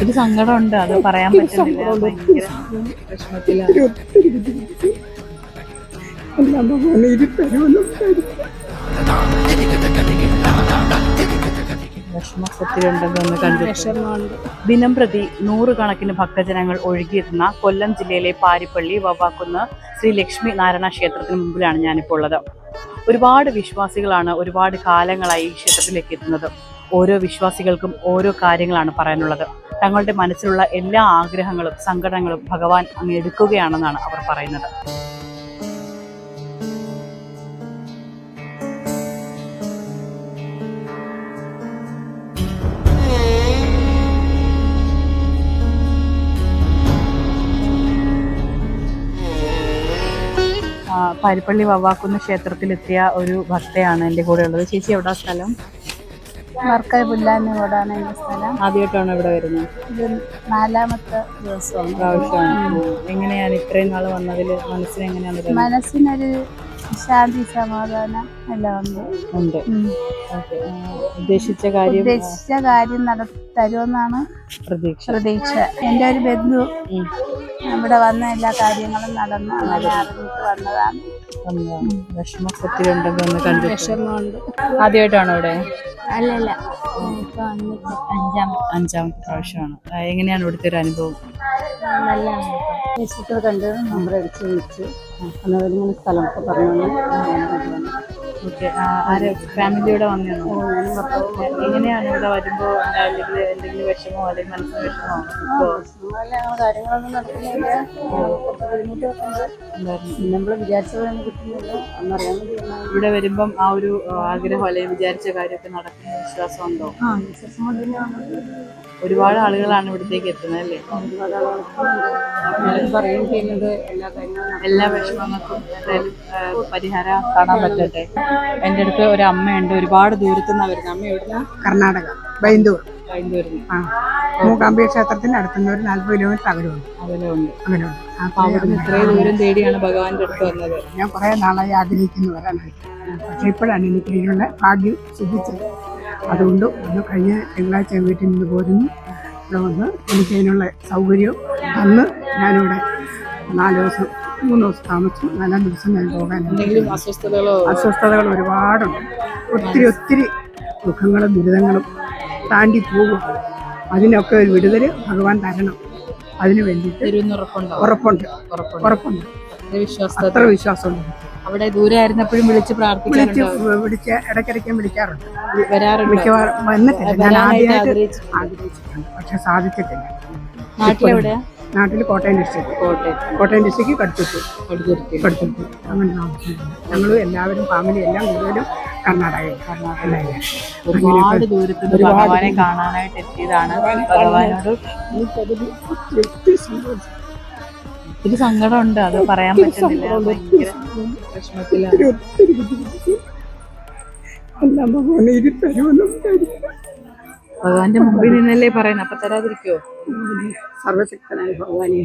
ഒരു സങ്കടമുണ്ട്, അത് പറയാൻ പറ്റുന്നില്ല. ഭയങ്കര വിഷമത്തിലാണ്. വിഷമം ഒത്തിരി ഉണ്ടെന്ന് കണ്ടിട്ടുണ്ട്. ദിനം പ്രതി 100 കണക്കിന് ഭക്തജനങ്ങൾ ഒഴുകിയെത്തുന്ന കൊല്ലം ജില്ലയിലെ പാരിപ്പള്ളി വവ്വാക്കുന്ന് ശ്രീ ലക്ഷ്മി നാരായണ ക്ഷേത്രത്തിന് മുമ്പിലാണ് ഞാനിപ്പോൾ ഉള്ളത്. ഒരുപാട് വിശ്വാസികളാണ് ഒരുപാട് കാലങ്ങളായി ഈ ക്ഷേത്രത്തിലേക്ക് എത്തുന്നത്. ഓരോ വിശ്വാസികൾക്കും ഓരോ കാര്യങ്ങളാണ് പറയാനുള്ളത്. തങ്ങളുടെ മനസ്സിലുള്ള എല്ലാ ആഗ്രഹങ്ങളും സങ്കടങ്ങളും ഭഗവാൻ അങ്ങ് എടുക്കുകയാണെന്നാണ് അവർ പറയുന്നത്. പാരിപ്പള്ളി വവ്വാക്കുന്ന് ക്ഷേത്രത്തിലെത്തിയ ഒരു ഭക്തയാണ് എൻ്റെ കൂടെ ഉള്ളത്. ചേച്ചി എവിടാ സ്ഥലം? വർക്കല പുല്ലാനിയോടാണ് എൻ്റെ സ്ഥലം. ആദ്യമായിട്ടാണ് ഇവിടെ വരുന്നത്? ഇത് 4ാമത്തെ ദിവസമാണ്. പ്രാവശ്യമാണ്. എങ്ങനെയാണ് ഇത്രയും നാൾ വന്നതിൽ മനസ്സിന് എങ്ങനെയാണ്? മനസ്സിനൊരു ശാന്തി സമാധാനം എല്ലാം ഉണ്ട്. ഉദ്ദേശിച്ച കാര്യം തരുമെന്നാണ് പ്രതീക്ഷ. എൻ്റെ ഒരു ബന്ധു ഇവിടെ വന്ന എല്ലാ കാര്യങ്ങളും നടന്നു അങ്ങനെ അറിഞ്ഞിട്ട് വന്നതാണ്. വിഷമൊത്തിരി ഉണ്ടെന്ന് കണ്ടു. വിഷമമുണ്ട്. ആദ്യമായിട്ടാണോ ഇവിടെ? അല്ലല്ല, 5ാമത്തെ പ്രാവശ്യമാണ്. എങ്ങനെയാണ് ഇവിടുത്തെ ഒരു അനുഭവം? നല്ല ഫേസ്ബുക്കിൽ കണ്ട് നമ്പർ അടിച്ച് വിളിച്ച് അന്നവരിങ്ങനെ സ്ഥലമൊക്കെ പറഞ്ഞു. ഓക്കെ, ആര് ഫാമിലിയോടെ വന്നതാണോ? എങ്ങനെയാണ് ഇവിടെ വരുമ്പോൾ എന്തെങ്കിലും വിഷമോ അല്ലെങ്കിൽ മനസ്സിന് വിഷമോ? കാര്യങ്ങളൊന്നും നടക്കുന്നില്ല, നമ്മൾ വിചാരിച്ചതൊന്നും കിട്ടുന്നില്ല എന്നറിയാൻ. ഇവിടെ വരുമ്പം ആ ഒരു ആഗ്രഹം അല്ലെങ്കിൽ വിചാരിച്ച കാര്യമൊക്കെ നടക്കുന്ന വിശ്വാസം ഉണ്ടോ? ഒരുപാട് ആളുകളാണ് ഇവിടത്തേക്ക് എത്തുന്നത് അല്ലേ? പറയുകയും ചെയ്യുന്നത് എല്ലാ വിഷമങ്ങൾക്കും പരിഹാരം കാണാൻ പറ്റട്ടെ. എൻ്റെ അടുത്ത് ഒരു അമ്മയുണ്ട്, ഒരുപാട് ദൂരത്തുനിന്നാണ് വരുന്നത്. അമ്മ എവിടുന്ന? കർണാടക, ബൈന്ദൂർ. മൂകാംബിക ക്ഷേത്രത്തിന് അടുത്തുനിന്ന് ഒരു 40 കിലോമീറ്റർ അകലമുണ്ട്. അപ്പൊ അവിടുന്ന് ഇത്രയും ദൂരം തേടിയാണ് ഭഗവാന്റെ അടുത്ത് വന്നത്. ഞാൻ കുറെ നാളായി ആഗ്രഹിക്കുന്നവരാണ്, പക്ഷെ ഇപ്പോഴാണ് എനിക്ക് ഇതിനുള്ള ഭാഗ്യം സിദ്ധിച്ചത്. അതുകൊണ്ട് ഒന്ന് കഴിഞ്ഞ തിങ്കളാഴ്ച വീട്ടിൽ നിന്ന് പോരുന്നു. ഇവിടെ വന്ന് എനിക്ക് അതിനുള്ള സൗകര്യവും അന്ന് ഞാനിവിടെ 3 ദിവസം താമസിച്ചു. 4ാം ദിവസം ഞാൻ പോകാൻ. അസ്വസ്ഥതകൾ ഒരുപാടുണ്ട്. ഒത്തിരി ദുഃഖങ്ങളും ദുരിതങ്ങളും താണ്ടി പോകും. അതിനൊക്കെ ഒരു വിടുതൽ ഭഗവാൻ തരണം. അതിനു വേണ്ടിയിട്ട് ഉറപ്പുണ്ട്. അത്ര വിശ്വാസമുണ്ട്. അവിടെ ദൂരെയായിരുന്നപ്പോഴും വിളിച്ച് ഇടയ്ക്കിടയ്ക്ക് വിളിക്കാറുണ്ട്. വരാറുണ്ട്. വന്നിട്ടില്ല, ഞാൻ ആഗ്രഹിച്ചിട്ടുണ്ട്, പക്ഷെ സാധിച്ചിട്ടില്ല. നാട്ടിൽ കോട്ടയം ഡിസ്ട്രിക്ട് കടുത്തുരുത്തി അങ്ങനെ താമസിക്കുന്നു. ഞങ്ങൾ എല്ലാവരും ഫാമിലി എല്ലാം കൂടുതലും കർണാടക. ഒരുപാട് ദൂരത്തിൽ ഭഗവാനെ കാണാനായിട്ട് എത്തിയതാണ്. ഭഗവാനോട് ഒത്തിരി സങ്കടമുണ്ട്, അത് പറയാൻ പറ്റുന്നില്ല. ഭയങ്കര വിഷമത്തിലാണ്. ഭഗവാന്റെ മുമ്പിൽ നിന്നല്ലേ പറയുന്നത്, അപ്പൊ തരാതിരിക്കോ? സർവശക്തനായ ഭഗവാനെ